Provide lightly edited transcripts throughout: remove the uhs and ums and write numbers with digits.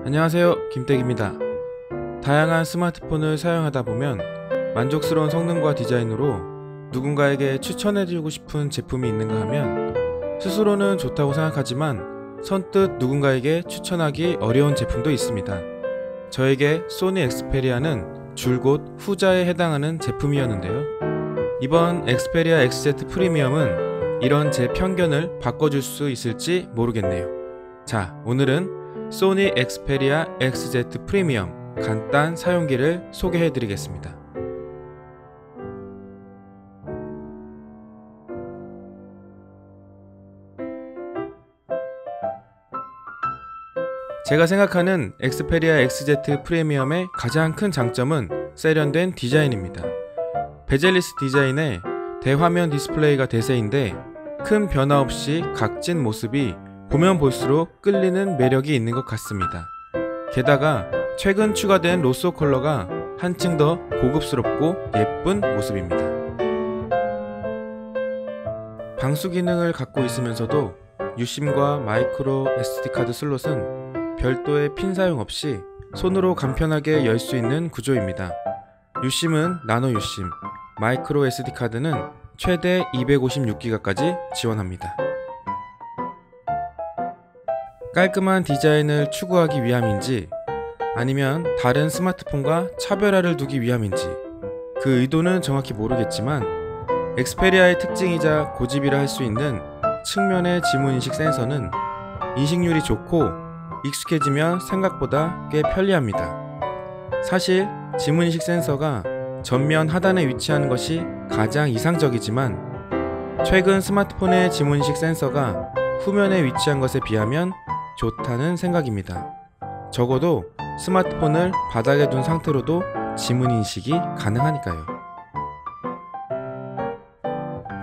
안녕하세요, 김택입니다. 다양한 스마트폰을 사용하다 보면 만족스러운 성능과 디자인으로 누군가에게 추천해주고 싶은 제품이 있는가 하면 스스로는 좋다고 생각하지만 선뜻 누군가에게 추천하기 어려운 제품도 있습니다. 저에게 소니 엑스페리아는 줄곧 후자에 해당하는 제품이었는데요. 이번 엑스페리아 XZ 프리미엄은 이런 제 편견을 바꿔줄 수 있을지 모르겠네요. 자, 오늘은 소니 엑스페리아 XZ 프리미엄 간단 사용기를 소개해드리겠습니다. 제가 생각하는 엑스페리아 XZ 프리미엄의 가장 큰 장점은 세련된 디자인입니다. 베젤리스 디자인에 대화면 디스플레이가 대세인데 큰 변화 없이 각진 모습이 보면 볼수록 끌리는 매력이 있는 것 같습니다. 게다가 최근 추가된 로쏘 컬러가 한층 더 고급스럽고 예쁜 모습입니다. 방수 기능을 갖고 있으면서도 유심과 마이크로 SD카드 슬롯은 별도의 핀 사용 없이 손으로 간편하게 열 수 있는 구조입니다. 유심은 나노 유심, 마이크로 SD카드는 최대 256기가까지 지원합니다. 깔끔한 디자인을 추구하기 위함인지 아니면 다른 스마트폰과 차별화를 두기 위함인지 그 의도는 정확히 모르겠지만 엑스페리아의 특징이자 고집이라 할 수 있는 측면의 지문인식 센서는 인식률이 좋고 익숙해지면 생각보다 꽤 편리합니다. 사실 지문인식 센서가 전면 하단에 위치하는 것이 가장 이상적이지만 최근 스마트폰의 지문인식 센서가 후면에 위치한 것에 비하면 좋다는 생각입니다. 적어도 스마트폰을 바닥에 둔 상태로도 지문인식이 가능하니까요.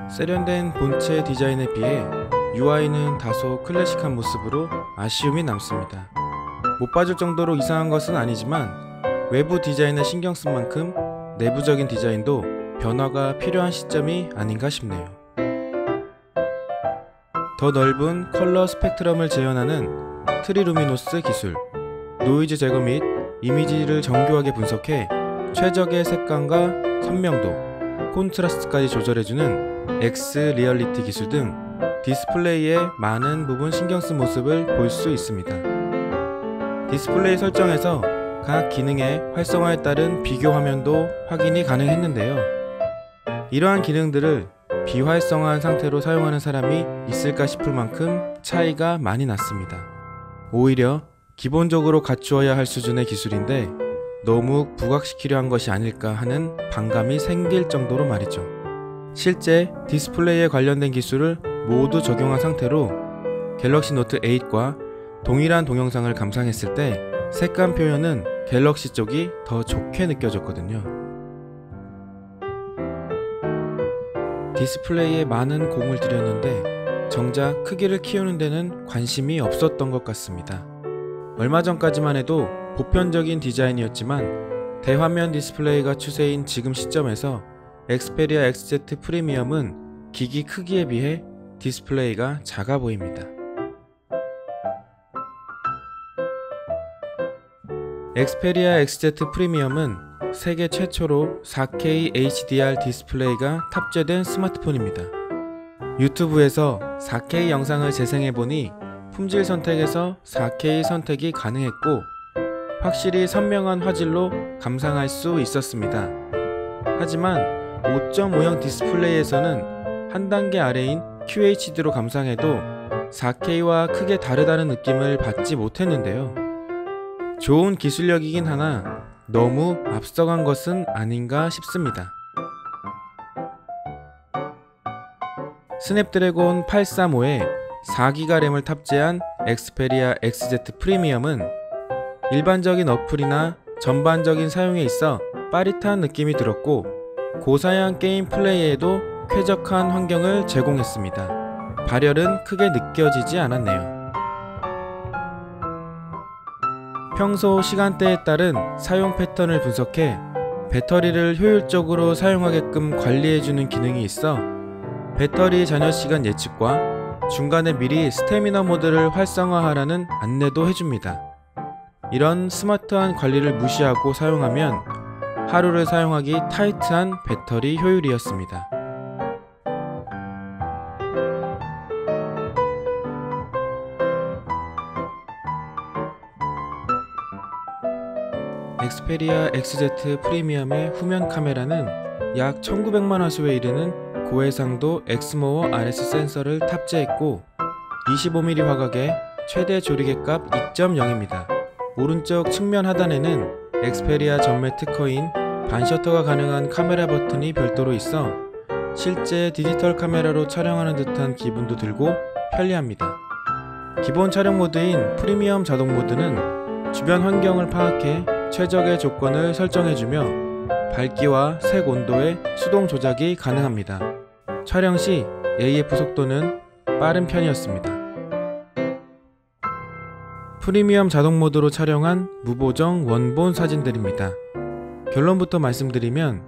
세련된 본체 디자인에 비해 UI는 다소 클래식한 모습으로 아쉬움이 남습니다. 못 봐줄 정도로 이상한 것은 아니지만 외부 디자인에 신경 쓴 만큼 내부적인 디자인도 변화가 필요한 시점이 아닌가 싶네요. 더 넓은 컬러 스펙트럼을 재현하는 트리루미노스 기술, 노이즈 제거 및 이미지를 정교하게 분석해 최적의 색감과 선명도, 콘트라스트까지 조절해주는 X 리얼리티 기술 등 디스플레이에 많은 부분 신경 쓴 모습을 볼 수 있습니다. 디스플레이 설정에서 각 기능의 활성화에 따른 비교 화면도 확인이 가능했는데요. 이러한 기능들을 비활성화한 상태로 사용하는 사람이 있을까 싶을 만큼 차이가 많이 났습니다. 오히려 기본적으로 갖추어야 할 수준의 기술인데 너무 부각시키려 한 것이 아닐까 하는 반감이 생길 정도로 말이죠. 실제 디스플레이에 관련된 기술을 모두 적용한 상태로 갤럭시 노트 8과 동일한 동영상을 감상했을 때 색감 표현은 갤럭시 쪽이 더 좋게 느껴졌거든요. 디스플레이에 많은 공을 들였는데 정작 크기를 키우는 데는 관심이 없었던 것 같습니다. 얼마 전까지만 해도 보편적인 디자인이었지만 대화면 디스플레이가 추세인 지금 시점에서 엑스페리아 XZ 프리미엄은 기기 크기에 비해 디스플레이가 작아 보입니다. 엑스페리아 XZ 프리미엄은 세계 최초로 4K HDR 디스플레이가 탑재된 스마트폰입니다. 유튜브에서 4K 영상을 재생해보니 품질 선택에서 4K 선택이 가능했고 확실히 선명한 화질로 감상할 수 있었습니다. 하지만 5.5형 디스플레이에서는 한 단계 아래인 QHD로 감상해도 4K와 크게 다르다는 느낌을 받지 못했는데요. 좋은 기술력이긴 하나 너무 앞서간 것은 아닌가 싶습니다. 스냅드래곤 835에 4기가 램을 탑재한 엑스페리아 XZ 프리미엄은 일반적인 어플이나 전반적인 사용에 있어 빠릿한 느낌이 들었고 고사양 게임 플레이에도 쾌적한 환경을 제공했습니다. 발열은 크게 느껴지지 않았네요. 평소 시간대에 따른 사용 패턴을 분석해 배터리를 효율적으로 사용하게끔 관리해주는 기능이 있어 배터리 잔여 시간 예측과 중간에 미리 스태미너 모드를 활성화하라는 안내도 해줍니다. 이런 스마트한 관리를 무시하고 사용하면 하루를 사용하기 타이트한 배터리 효율이었습니다. 엑스페리아 XZ 프리미엄의 후면 카메라는 약 1900만 화소에 이르는 고해상도 엑스모어 RS 센서를 탑재했고 25mm 화각의 최대 조리개값 2.0입니다. 오른쪽 측면 하단에는 엑스페리아 전매 특허인 반셔터가 가능한 카메라 버튼이 별도로 있어 실제 디지털 카메라로 촬영하는 듯한 기분도 들고 편리합니다. 기본 촬영 모드인 프리미엄 자동 모드는 주변 환경을 파악해 최적의 조건을 설정해주며 밝기와 색 온도의 수동 조작이 가능합니다. 촬영 시 AF 속도는 빠른 편이었습니다. 프리미엄 자동 모드로 촬영한 무보정 원본 사진들입니다. 결론부터 말씀드리면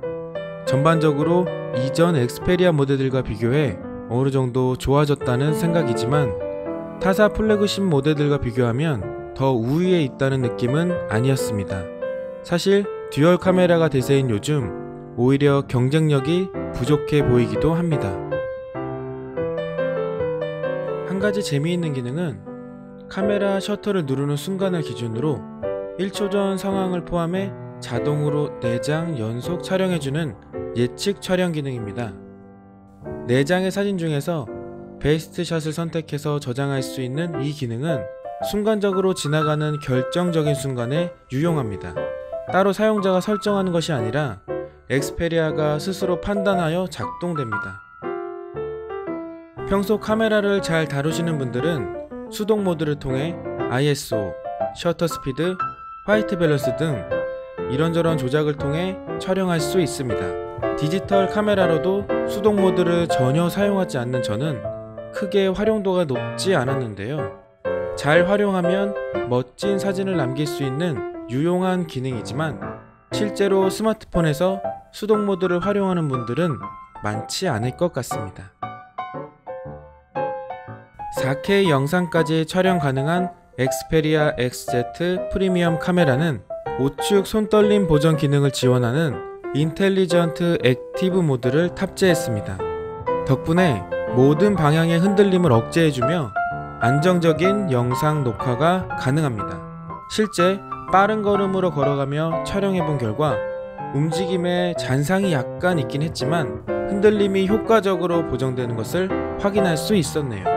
전반적으로 이전 엑스페리아 모델들과 비교해 어느 정도 좋아졌다는 생각이지만 타사 플래그십 모델들과 비교하면 더 우위에 있다는 느낌은 아니었습니다. 사실 듀얼 카메라가 대세인 요즘 오히려 경쟁력이 부족해 보이기도 합니다. 한 가지 재미있는 기능은 카메라 셔터를 누르는 순간을 기준으로 1초 전 상황을 포함해 자동으로 4장 연속 촬영해주는 예측 촬영 기능입니다. 4장의 사진 중에서 베스트 샷을 선택해서 저장할 수 있는 이 기능은 순간적으로 지나가는 결정적인 순간에 유용합니다. 따로 사용자가 설정하는 것이 아니라 엑스페리아가 스스로 판단하여 작동됩니다. 평소 카메라를 잘 다루시는 분들은 수동 모드를 통해 ISO, 셔터 스피드, 화이트 밸런스 등 이런저런 조작을 통해 촬영할 수 있습니다. 디지털 카메라로도 수동 모드를 전혀 사용하지 않는 저는 크게 활용도가 높지 않았는데요. 잘 활용하면 멋진 사진을 남길 수 있는 유용한 기능이지만 실제로 스마트폰에서 수동 모드를 활용하는 분들은 많지 않을 것 같습니다. 4K 영상까지 촬영 가능한 엑스페리아 XZ 프리미엄 카메라는 우측 손떨림 보정 기능을 지원하는 인텔리전트 액티브 모드를 탑재했습니다. 덕분에 모든 방향의 흔들림을 억제해주며 안정적인 영상 녹화가 가능합니다. 실제 빠른 걸음으로 걸어가며 촬영해본 결과 움직임에 잔상이 약간 있긴 했지만 흔들림이 효과적으로 보정되는 것을 확인할 수 있었네요.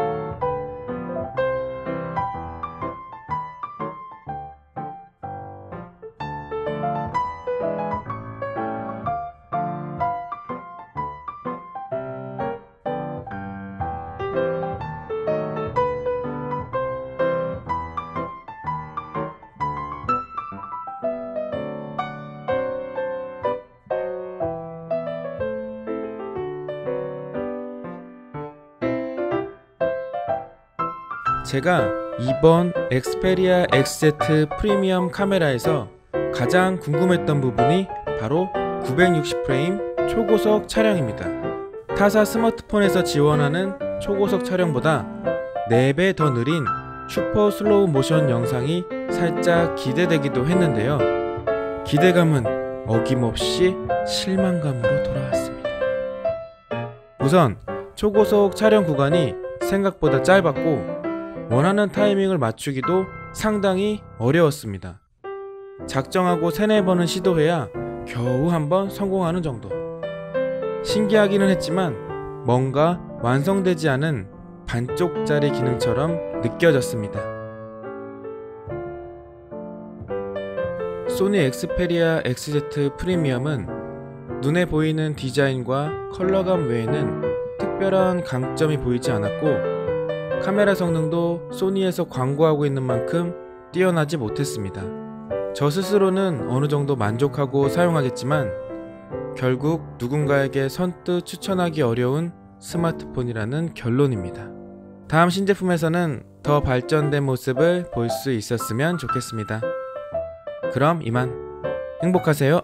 제가 이번 엑스페리아 XZ 프리미엄 카메라에서 가장 궁금했던 부분이 바로 960프레임 초고속 촬영입니다. 타사 스마트폰에서 지원하는 초고속 촬영보다 4배 더 느린 슈퍼 슬로우 모션 영상이 살짝 기대되기도 했는데요. 기대감은 어김없이 실망감으로 돌아왔습니다. 우선 초고속 촬영 구간이 생각보다 짧았고 원하는 타이밍을 맞추기도 상당히 어려웠습니다. 작정하고 3-4번은 시도해야 겨우 한번 성공하는 정도. 신기하기는 했지만 뭔가 완성되지 않은 반쪽짜리 기능처럼 느껴졌습니다. 소니 엑스페리아 XZ 프리미엄은 눈에 보이는 디자인과 컬러감 외에는 특별한 강점이 보이지 않았고 카메라 성능도 소니에서 광고하고 있는 만큼 뛰어나지 못했습니다. 저 스스로는 어느 정도 만족하고 사용하겠지만 결국 누군가에게 선뜻 추천하기 어려운 스마트폰이라는 결론입니다. 다음 신제품에서는 더 발전된 모습을 볼 수 있었으면 좋겠습니다. 그럼 이만. 행복하세요.